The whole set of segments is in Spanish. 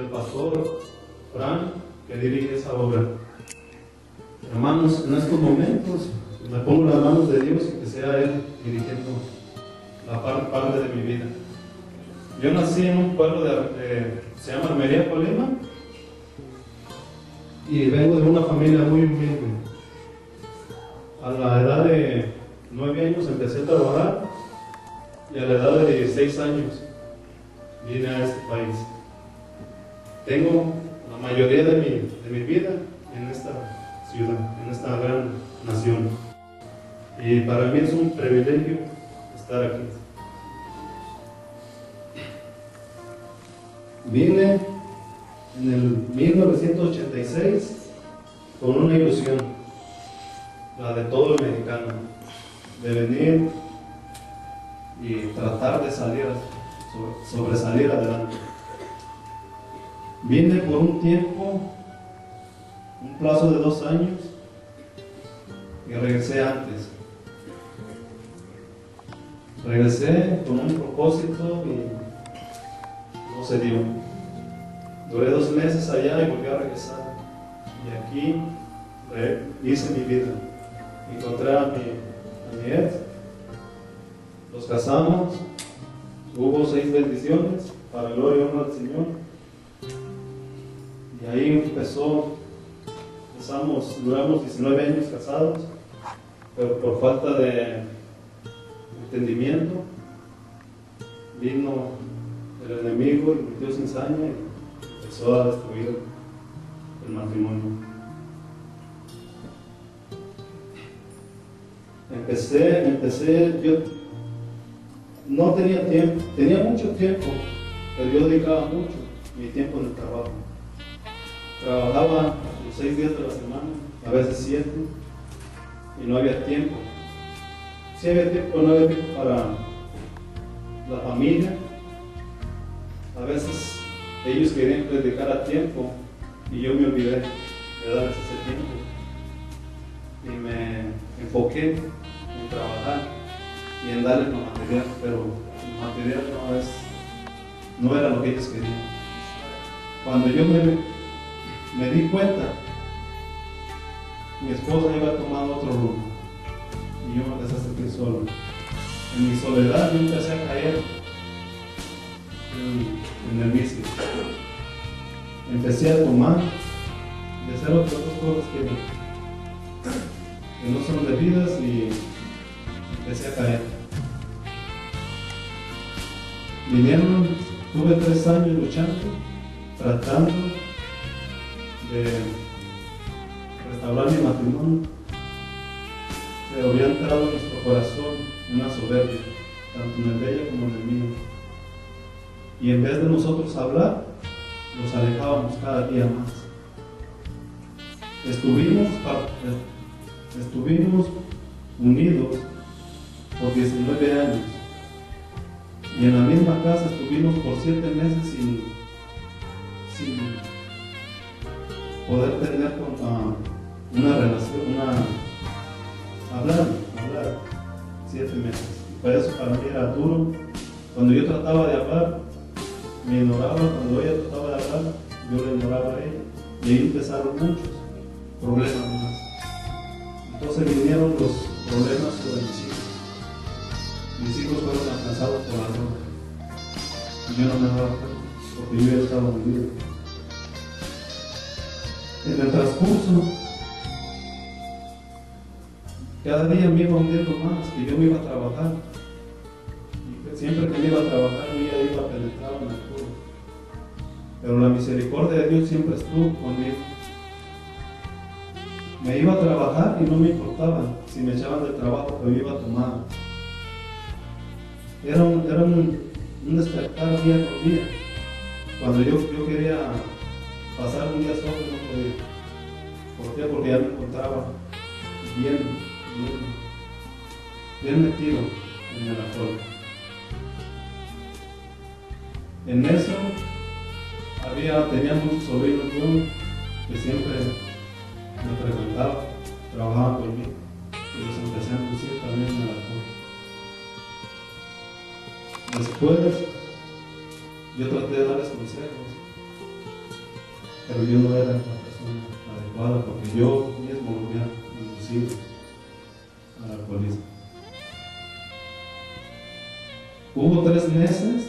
del pastor Fran, que dirige esa obra. Hermanos, en estos momentos me pongo en las manos de Dios y que sea Él dirigiendo la parte de mi vida. Yo nací en un pueblo se llama Armería, Colima, y vengo de una familia muy humilde. A la edad de 9 años empecé a trabajar y a la edad de 16 años vine a este país. Tengo la mayoría de mi vida en esta ciudad, en esta gran nación. Y para mí es un privilegio estar aquí. Vine en el 1986 con una ilusión, la de todo el mexicano, de venir y tratar de sobresalir adelante. Vine por un tiempo, un plazo de 2 años, y regresé antes. Regresé con un propósito y no se dio. Duré 2 meses allá y volví a regresar. Y aquí hice mi vida. Encontré a mi ex, los casamos, hubo 6 bendiciones para gloria y honra del Señor. Y ahí duramos 19 años casados, pero por falta de entendimiento vino el enemigo y metió cizaña y empezó a destruir el matrimonio. Yo no tenía tiempo, tenía mucho tiempo, pero yo dedicaba mucho mi tiempo en el trabajo. Trabajaba los 6 días de la semana, a veces 7, y no había tiempo. Sí había tiempo, pero no había tiempo para la familia. A veces ellos querían dedicar a tiempo y yo me olvidé de darles ese tiempo. Y me enfoqué en trabajar y en darles lo material, pero el material no era lo que ellos querían. Cuando yo me di cuenta, mi esposa iba a tomar otro rumbo y yo me empecé a sentir solo. En mi soledad yo empecé a caer en el vicio. Empecé a tomar y hacer otras cosas que no son debidas y empecé a caer. Tuve 3 años luchando, tratando de restaurar mi matrimonio, pero había entrado en nuestro corazón una soberbia, tanto en el de ella como en el mío. Y en vez de nosotros hablar, nos alejábamos cada día más. Estuvimos unidos por 19 años y en la misma casa estuvimos por 7 meses sin poder tener una relación, hablar 7 meses. Y para eso para mí era duro. Cuando yo trataba de hablar, me ignoraba. Cuando ella trataba de hablar, yo le ignoraba a ella. Y ahí empezaron muchos problemas más. Entonces vinieron los problemas sobre mis hijos. Mis hijos fueron alcanzados por la droga. Y yo no me daba cuenta, porque yo ya estaba hundido. En el transcurso, cada día me iba hundiendo más, que yo me iba a trabajar. Y siempre que me iba a trabajar, ella iba a penetrar en el culo. Pero la misericordia de Dios siempre estuvo conmigo. Me iba a trabajar y no me importaba si me echaban del trabajo, pero iba a tomar. Era un despertar día con día. Cuando yo quería pasar un día solo, no podía. ¿Por qué? Porque ya me encontraba bien metido en el alcohol. En eso tenía muchos sobrinos míos que siempre me frecuentaban, trabajaban conmigo y los empecé a inducir también en el alcohol. Después yo traté de darles consejos pero yo no era la persona adecuada porque yo mismo lo había inducido al alcoholismo. Hubo 3 meses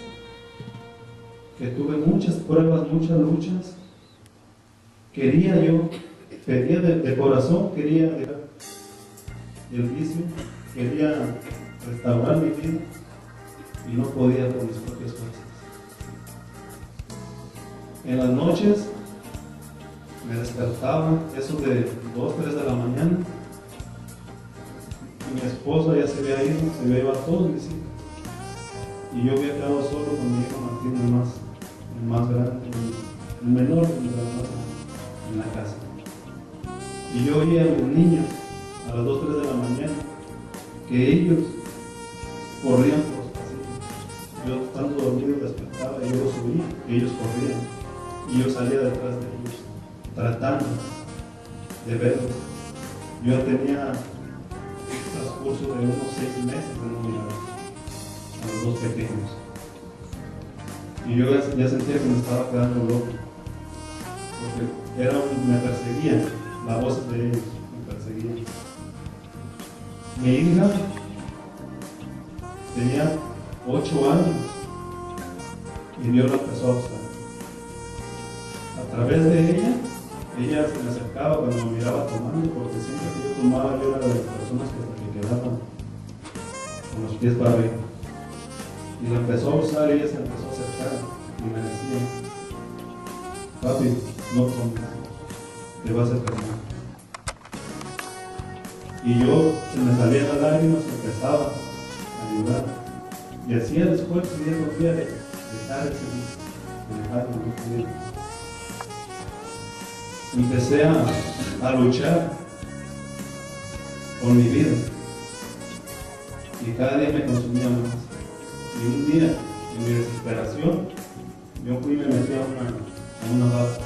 que tuve muchas pruebas, muchas luchas. Quería yo, pedía de corazón, quería dejar el vicio, quería restaurar mi vida y no podía con mis propias fuerzas. En las noches me despertaba, eso de 2, 3 de la mañana, y mi esposa ya se había ido, se había llevado a todos mis hijos. Y yo había quedado solo con mi hijo Martín, el más grande, el menor, en la casa. Y yo oía a los niños a las 2, 3 de la mañana que ellos corrían por los pasillos. Yo estando dormido despertaba y yo los oía, que ellos corrían. Y yo salía detrás de ellos, tratando de verlos. Yo tenía un transcurso de unos 6 meses de no mirar a los 2 pequeños. Y yo ya sentía que me estaba quedando loco, porque me perseguían, la voz de ellos me perseguían. Mi hija tenía 8 años y Dios la empezó a usar. A través de ella se me acercaba cuando me miraba tomando, porque siempre que yo tomaba yo era de las personas que quedaban con los pies para arriba. Y la empezó a usar y ella se empezó a acercar y me decía: papi, no tomes, te vas a enfermar. Y yo, se me salían las lágrimas, empezaba a ayudar. Y hacía el esfuerzo y ella volvía a dejar ese vicio, de dejarlo, no podía. Empecé a luchar por mi vida. Y cada día me consumía más. Y un día, en mi desesperación, yo fui y me metí a una barra.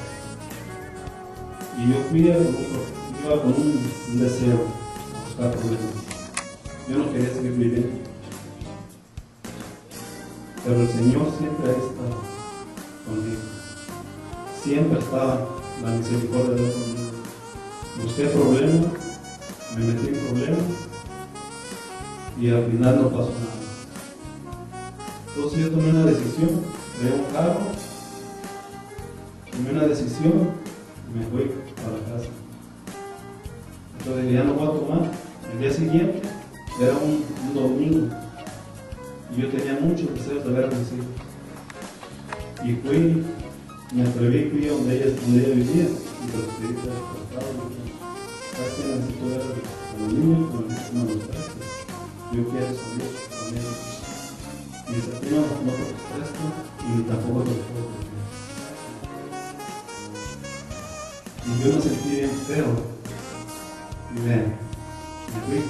Y yo iba con un deseo a buscar problemas. Yo no quería seguir viviendo. Pero el Señor siempre ha estado conmigo. Siempre estaba la misericordia de Dios conmigo. Busqué problemas, me metí en problemas y al final no pasó nada. Entonces yo tomé una decisión, traía un carro, tomé una decisión y me fui para la casa. Entonces dije, ya no voy a tomar. El día siguiente era un domingo y yo tenía muchos deseos de ver a mis hijos. Y fui, me atreví, fui a donde ella vivía y los pedí que les prestaba. ¿Sabes qué? Necesito ver a los niños, pero necesito los prestes. Yo quiero salir con ellos. Y dice, tú no te los presto y tampoco te los puedo prestar. Y yo me sentí bien feo. Y me fui.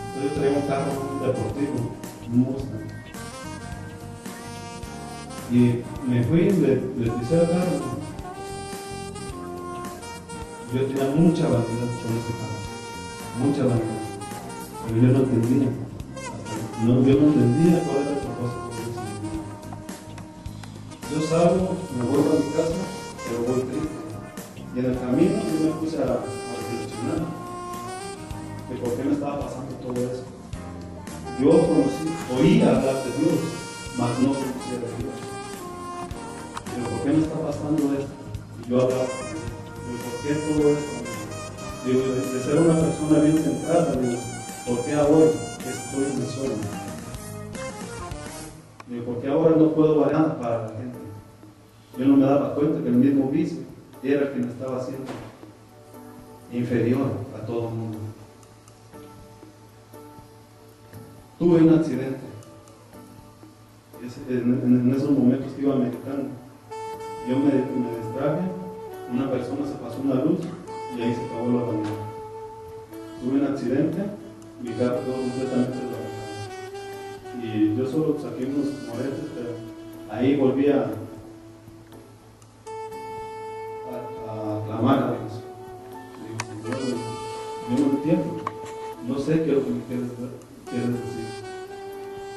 Entonces yo traía un carro deportivo, un Mustang. Y me fui, le pisé el carro. Yo tenía mucha vanidad con ese carro, mucha vanidad. Pero yo no entendía. Yo no entendía cuál era el propósito de ese dinero. Yo salgo, me vuelvo a mi casa, pero voy triste. Y en el camino yo me puse a reflexionar de por qué me estaba pasando todo eso. Yo oía hablar de Dios, mas no conocía de Dios. Pero ¿por qué me está pasando esto? Y yo hablaba con Dios. Pero ¿por qué todo esto? Digo, de ser una persona bien centrada, digo, ¿por qué ahora estoy en solo? Digo, ¿por qué ahora no puedo dar nada para la gente? Yo no me daba cuenta que el mismo vicio era el que me estaba haciendo inferior a todo el mundo. Tuve un accidente. En esos momentos que iba meditando, yo me distraje, una persona se pasó una luz y ahí se acabó la bañera. Tuve un accidente, mi carro quedó completamente desbaratado. Y yo solo saqué unos moretes, pero ahí volví a clamar a Dios. Digo, Señor, yo no entiendo, no sé qué es lo que me quieres decir.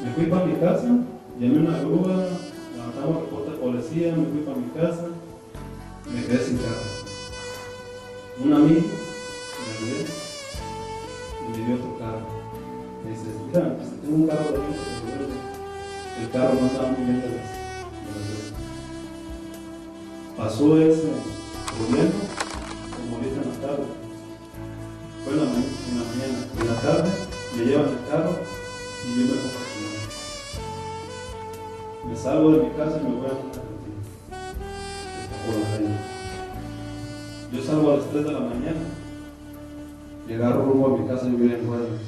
Me fui para mi casa, llamé una grúa, levantamos reporte de policía, me fui para mi casa me quedé sin carro. Un amigo me ayudó y me dio otro carro. Me dice, mira, pues tengo un carro de renta, pero el carro no estaba muy bien de las ruedas. Pasó ese problema como ahorita en la tarde. Fue en la mañana. En la tarde me llevan el carro y yo me pongo a caminar. Me salgo de mi casa y me voy a una carretera por la calle. Yo salgo a las 3 de la mañana y agarro rumbo a mi casa y voy en ruedas.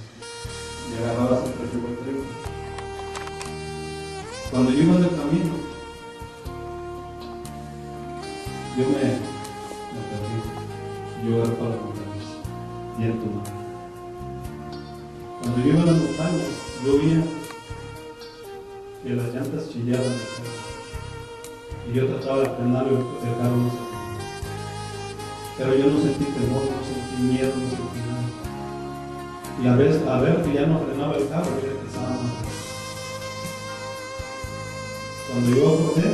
Y agarraba siempre el trigo. Cuando yo iba en el camino, yo me perdí. Yo agarré para las montañas, bien tomado. Cuando yo iba a las montañas, yo veía que las llantas chillaban el carro. Y yo trataba de frenarlo y el carro no se frenaba. Pero yo no sentí temor, no sentí miedo, no sentí nada. Y a ver que ya no frenaba el carro, yo empezaba a matar. Cuando yo acordé,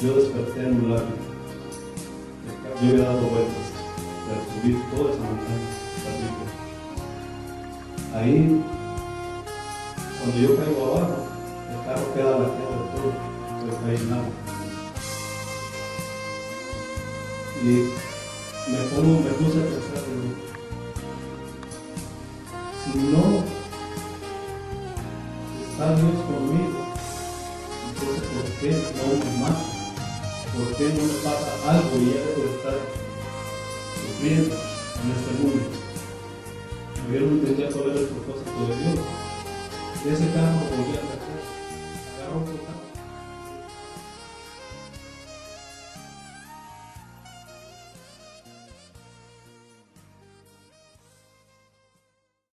yo desperté en un lago. Yo había dado vueltas para subir toda esa montaña. Ahí, cuando yo caigo abajo, el carro queda lateado de todo, pero no hay nada. Y me puse a pensar, si no está Dios conmigo, entonces ¿por qué no me mata? ¿Por qué no me pasa algo y ya debo estar sufriendo en este mundo? Yo no entendía cuál era el propósito de Dios. Ese carro volvía a sacar, agarró otro carro.